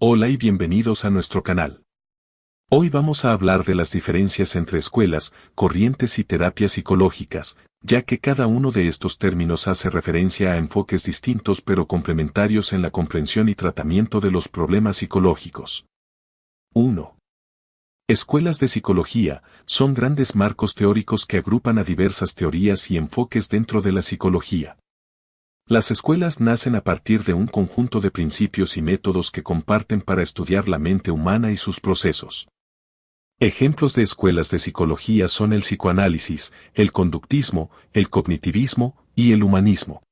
Hola y bienvenidos a nuestro canal. Hoy vamos a hablar de las diferencias entre escuelas, corrientes y terapias psicológicas, ya que cada uno de estos términos hace referencia a enfoques distintos pero complementarios en la comprensión y tratamiento de los problemas psicológicos. 1. Escuelas de psicología son grandes marcos teóricos que agrupan a diversas teorías y enfoques dentro de la psicología. Las escuelas nacen a partir de un conjunto de principios y métodos que comparten para estudiar la mente humana y sus procesos. Ejemplos de escuelas de psicología son el psicoanálisis, el conductismo, el cognitivismo y el humanismo.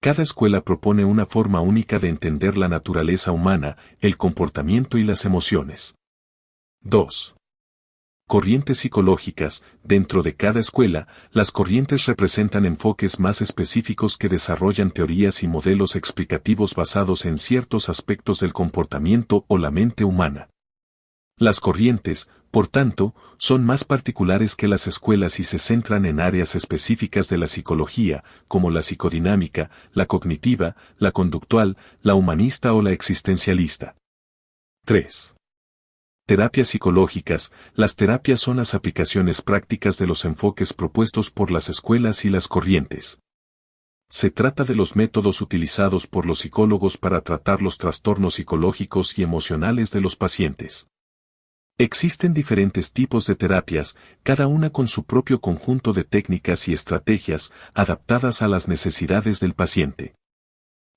Cada escuela propone una forma única de entender la naturaleza humana, el comportamiento y las emociones. 2. Corrientes psicológicas. Dentro de cada escuela, las corrientes representan enfoques más específicos que desarrollan teorías y modelos explicativos basados en ciertos aspectos del comportamiento o la mente humana. Las corrientes, por tanto, son más particulares que las escuelas y se centran en áreas específicas de la psicología, como la psicodinámica, la cognitiva, la conductual, la humanista o la existencialista. 3. Terapias psicológicas. Las terapias son las aplicaciones prácticas de los enfoques propuestos por las escuelas y las corrientes. Se trata de los métodos utilizados por los psicólogos para tratar los trastornos psicológicos y emocionales de los pacientes. Existen diferentes tipos de terapias, cada una con su propio conjunto de técnicas y estrategias adaptadas a las necesidades del paciente.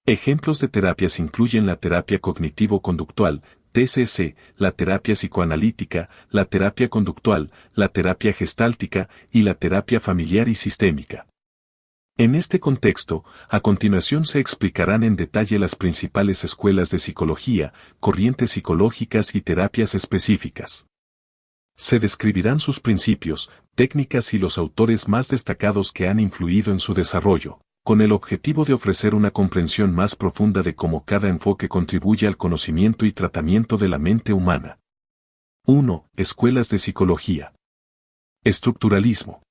Ejemplos de terapias incluyen la terapia cognitivo-conductual, TCC, la terapia psicoanalítica, la terapia conductual, la terapia gestáltica y la terapia familiar y sistémica. En este contexto, a continuación se explicarán en detalle las principales escuelas de psicología, corrientes psicológicas y terapias específicas. Se describirán sus principios, técnicas y los autores más destacados que han influido en su desarrollo, con el objetivo de ofrecer una comprensión más profunda de cómo cada enfoque contribuye al conocimiento y tratamiento de la mente humana. 1. Escuelas de psicología. Estructuralismo.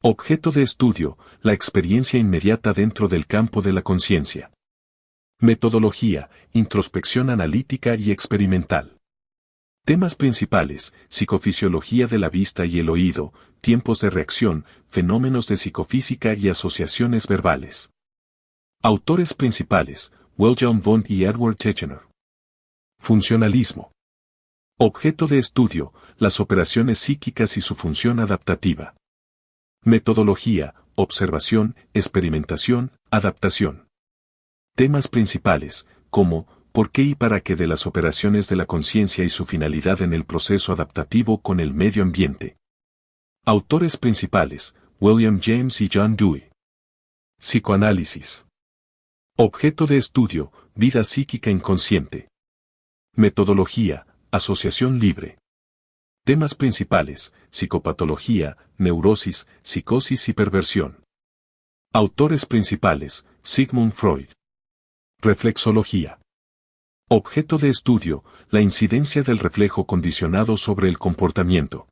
Objeto de estudio, la experiencia inmediata dentro del campo de la conciencia. Metodología, introspección analítica y experimental. Temas principales, psicofisiología de la vista y el oído, tiempos de reacción, fenómenos de psicofísica y asociaciones verbales. Autores principales, Wilhelm Wundt y Edward Titchener. Funcionalismo. Objeto de estudio, las operaciones psíquicas y su función adaptativa. Metodología, observación, experimentación, adaptación. Temas principales, como ¿por qué y para qué de las operaciones de la conciencia y su finalidad en el proceso adaptativo con el medio ambiente? Autores principales, William James y John Dewey. Psicoanálisis. Objeto de estudio, vida psíquica inconsciente. Metodología, asociación libre. Temas principales, psicopatología, neurosis, psicosis y perversión. Autores principales, Sigmund Freud. Reflexología. Objeto de estudio, la incidencia del reflejo condicionado sobre el comportamiento.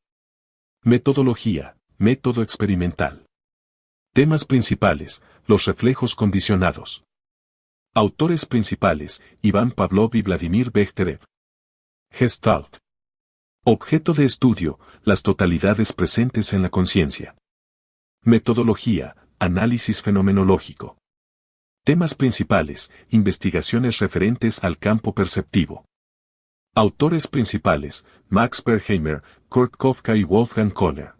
Metodología, método experimental. Temas principales, los reflejos condicionados. Autores principales, Iván Pavlov y Vladimir Bechterev. Gestalt. Objeto de estudio, las totalidades presentes en la conciencia. Metodología, análisis fenomenológico. Temas principales, investigaciones referentes al campo perceptivo. Autores principales, Max Berkheimer, Kurt Koffka y Wolfgang Kohler.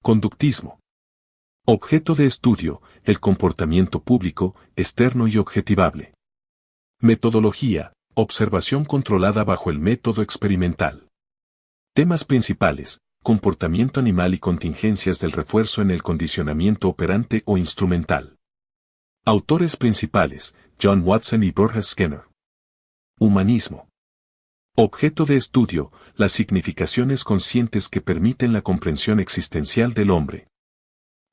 Conductismo. Objeto de estudio, el comportamiento público, externo y objetivable. Metodología, observación controlada bajo el método experimental. Temas principales, comportamiento animal y contingencias del refuerzo en el condicionamiento operante o instrumental. Autores principales, John Watson y Borges Skinner. Humanismo. Objeto de estudio, las significaciones conscientes que permiten la comprensión existencial del hombre.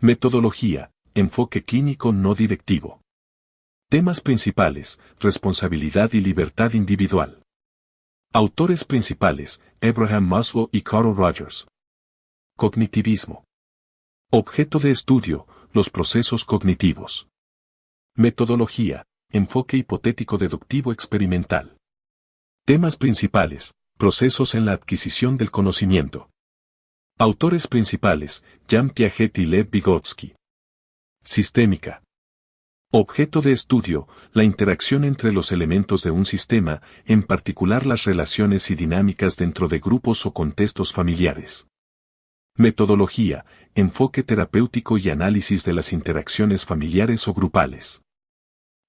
Metodología, enfoque clínico no directivo. Temas principales, responsabilidad y libertad individual. Autores principales, Abraham Maslow y Carl Rogers. Cognitivismo. Objeto de estudio, los procesos cognitivos. Metodología, enfoque hipotético deductivo experimental. Temas principales, procesos en la adquisición del conocimiento. Autores principales, Jean Piaget y Lev Vygotsky. Sistémica. Objeto de estudio, la interacción entre los elementos de un sistema, en particular las relaciones y dinámicas dentro de grupos o contextos familiares. Metodología, enfoque terapéutico y análisis de las interacciones familiares o grupales.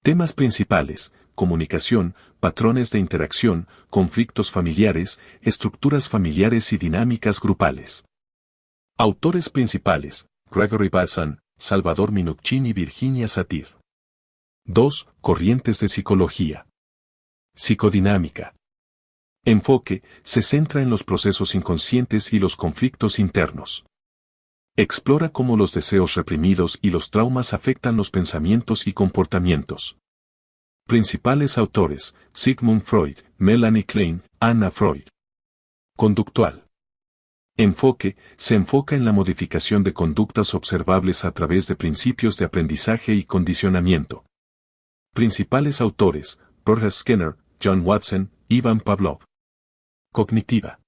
Temas principales, comunicación, patrones de interacción, conflictos familiares, estructuras familiares y dinámicas grupales. Autores principales, Gregory Bateson, Salvador Minuchin y Virginia Satir. 2. Corrientes de psicología. Psicodinámica. Enfoque, se centra en los procesos inconscientes y los conflictos internos. Explora cómo los deseos reprimidos y los traumas afectan los pensamientos y comportamientos. Principales autores, Sigmund Freud, Melanie Klein, Anna Freud. Conductual. Enfoque, se enfoca en la modificación de conductas observables a través de principios de aprendizaje y condicionamiento. Principales autores, Roger Skinner, John Watson, Ivan Pavlov. Cognitiva.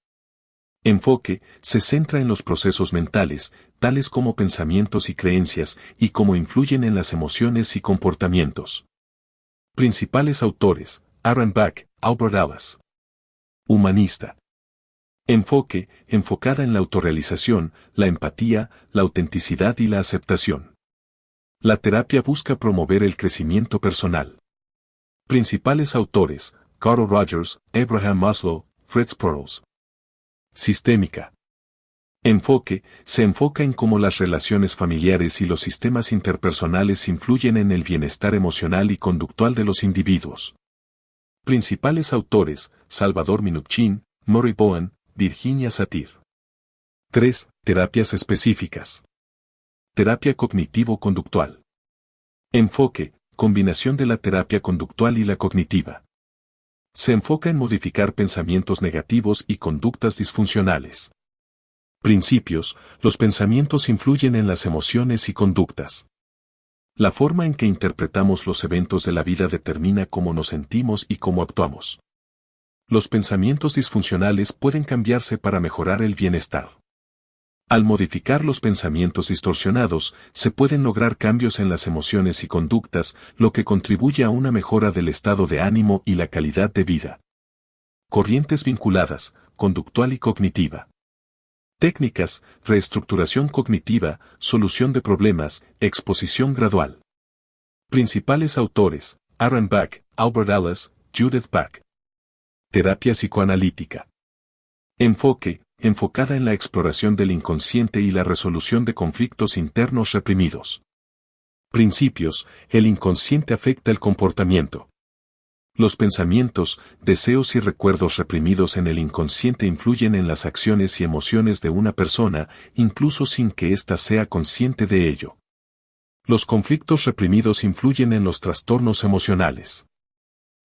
Enfoque, se centra en los procesos mentales, tales como pensamientos y creencias, y cómo influyen en las emociones y comportamientos. Principales autores, Aaron Beck, Albert Ellis. Humanista. Enfoque, enfocada en la autorrealización, la empatía, la autenticidad y la aceptación. La terapia busca promover el crecimiento personal. Principales autores, Carl Rogers, Abraham Maslow, Fritz Perls. Sistémica. Enfoque, se enfoca en cómo las relaciones familiares y los sistemas interpersonales influyen en el bienestar emocional y conductual de los individuos. Principales autores, Salvador Minuchin, Murray Bowen, Virginia Satir. 3. Terapias específicas. Terapia cognitivo-conductual. Enfoque, combinación de la terapia conductual y la cognitiva. Se enfoca en modificar pensamientos negativos y conductas disfuncionales. Principios, los pensamientos influyen en las emociones y conductas. La forma en que interpretamos los eventos de la vida determina cómo nos sentimos y cómo actuamos. Los pensamientos disfuncionales pueden cambiarse para mejorar el bienestar. Al modificar los pensamientos distorsionados, se pueden lograr cambios en las emociones y conductas, lo que contribuye a una mejora del estado de ánimo y la calidad de vida. Corrientes vinculadas, conductual y cognitiva. Técnicas, reestructuración cognitiva, solución de problemas, exposición gradual. Principales autores, Aaron Beck, Albert Ellis, Judith Bak. Terapia psicoanalítica. Enfoque, enfocada en la exploración del inconsciente y la resolución de conflictos internos reprimidos. Principios, el inconsciente afecta el comportamiento. Los pensamientos, deseos y recuerdos reprimidos en el inconsciente influyen en las acciones y emociones de una persona, incluso sin que ésta sea consciente de ello. Los conflictos reprimidos influyen en los trastornos emocionales.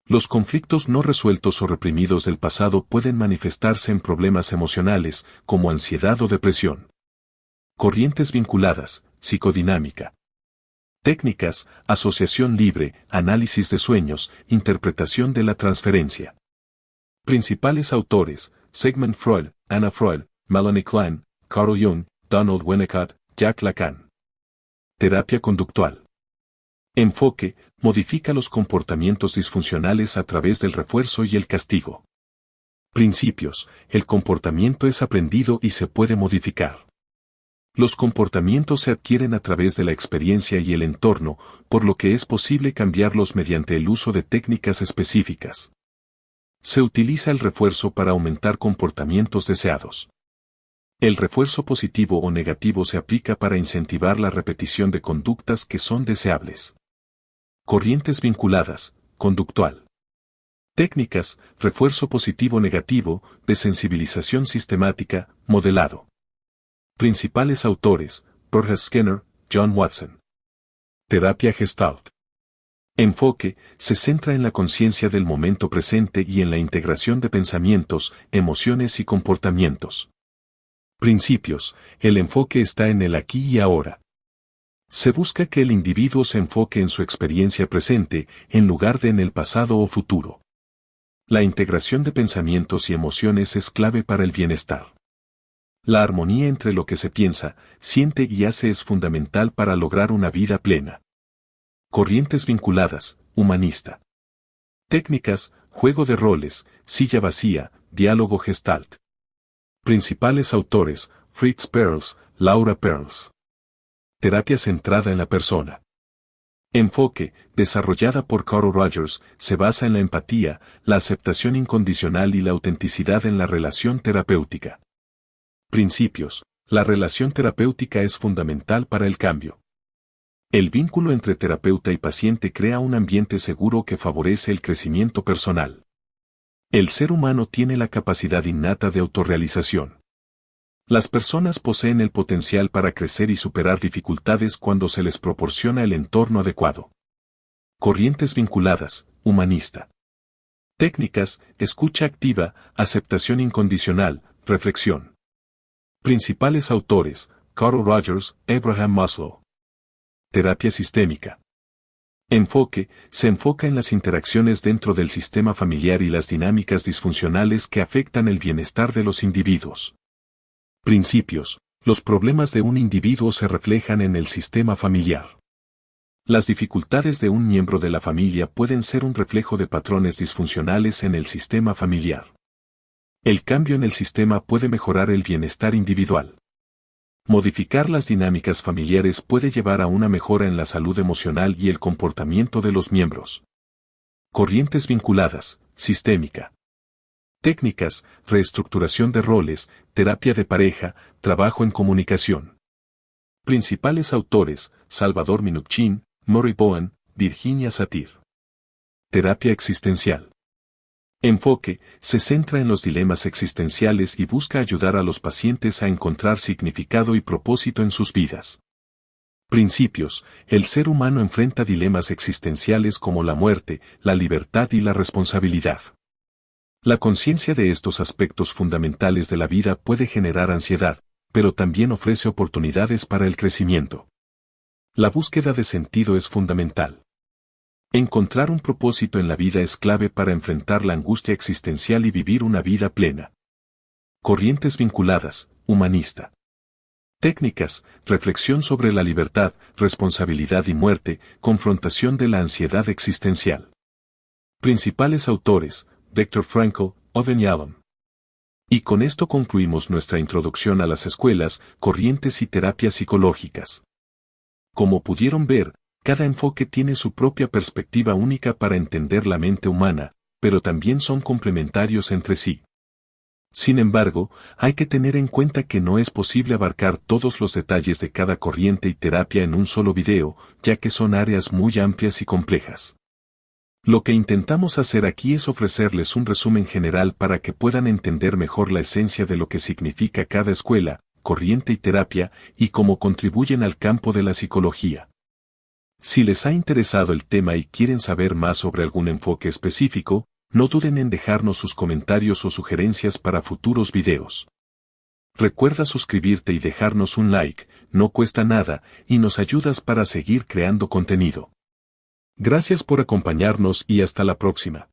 Los conflictos no resueltos o reprimidos del pasado pueden manifestarse en problemas emocionales, como ansiedad o depresión. Corrientes vinculadas, psicodinámica. Técnicas, asociación libre, análisis de sueños, interpretación de la transferencia. Principales autores, Sigmund Freud, Anna Freud, Melanie Klein, Carl Jung, Donald Winnicott, Jack Lacan. Terapia conductual. Enfoque, modifica los comportamientos disfuncionales a través del refuerzo y el castigo. Principios, el comportamiento es aprendido y se puede modificar. Los comportamientos se adquieren a través de la experiencia y el entorno, por lo que es posible cambiarlos mediante el uso de técnicas específicas. Se utiliza el refuerzo para aumentar comportamientos deseados. El refuerzo positivo o negativo se aplica para incentivar la repetición de conductas que son deseables. Corrientes vinculadas, conductual. Técnicas, refuerzo positivo-negativo, desensibilización sistemática, modelado. Principales autores, Roger Skinner, John Watson. Terapia Gestalt. Enfoque, se centra en la conciencia del momento presente y en la integración de pensamientos, emociones y comportamientos. Principios, el enfoque está en el aquí y ahora. Se busca que el individuo se enfoque en su experiencia presente, en lugar de en el pasado o futuro. La integración de pensamientos y emociones es clave para el bienestar. La armonía entre lo que se piensa, siente y hace es fundamental para lograr una vida plena. Corrientes vinculadas, humanista. Técnicas, juego de roles, silla vacía, diálogo gestalt. Principales autores, Fritz Perls, Laura Perls. Terapia centrada en la persona. Enfoque, desarrollada por Carl Rogers, se basa en la empatía, la aceptación incondicional y la autenticidad en la relación terapéutica. Principios, la relación terapéutica es fundamental para el cambio. El vínculo entre terapeuta y paciente crea un ambiente seguro que favorece el crecimiento personal. El ser humano tiene la capacidad innata de autorrealización. Las personas poseen el potencial para crecer y superar dificultades cuando se les proporciona el entorno adecuado. Corrientes vinculadas, humanista. Técnicas, escucha activa, aceptación incondicional, reflexión. Principales autores, Carl Rogers, Abraham Maslow. Terapia sistémica. Enfoque, se enfoca en las interacciones dentro del sistema familiar y las dinámicas disfuncionales que afectan el bienestar de los individuos. Principios, los problemas de un individuo se reflejan en el sistema familiar. Las dificultades de un miembro de la familia pueden ser un reflejo de patrones disfuncionales en el sistema familiar. El cambio en el sistema puede mejorar el bienestar individual. Modificar las dinámicas familiares puede llevar a una mejora en la salud emocional y el comportamiento de los miembros. Corrientes vinculadas, sistémica. Técnicas, reestructuración de roles, terapia de pareja, trabajo en comunicación. Principales autores, Salvador Minuchin, Murray Bowen, Virginia Satir. Terapia existencial. Enfoque, se centra en los dilemas existenciales y busca ayudar a los pacientes a encontrar significado y propósito en sus vidas. Principios, el ser humano enfrenta dilemas existenciales como la muerte, la libertad y la responsabilidad. La conciencia de estos aspectos fundamentales de la vida puede generar ansiedad, pero también ofrece oportunidades para el crecimiento. La búsqueda de sentido es fundamental. Encontrar un propósito en la vida es clave para enfrentar la angustia existencial y vivir una vida plena. Corrientes vinculadas, humanista. Técnicas, reflexión sobre la libertad, responsabilidad y muerte, confrontación de la ansiedad existencial. Principales autores, Viktor Frankl, Owen Yalom. Y con esto concluimos nuestra introducción a las escuelas, corrientes y terapias psicológicas. Como pudieron ver, cada enfoque tiene su propia perspectiva única para entender la mente humana, pero también son complementarios entre sí. Sin embargo, hay que tener en cuenta que no es posible abarcar todos los detalles de cada corriente y terapia en un solo video, ya que son áreas muy amplias y complejas. Lo que intentamos hacer aquí es ofrecerles un resumen general para que puedan entender mejor la esencia de lo que significa cada escuela, corriente y terapia, y cómo contribuyen al campo de la psicología. Si les ha interesado el tema y quieren saber más sobre algún enfoque específico, no duden en dejarnos sus comentarios o sugerencias para futuros videos. Recuerda suscribirte y dejarnos un like, no cuesta nada, y nos ayudas para seguir creando contenido. Gracias por acompañarnos y hasta la próxima.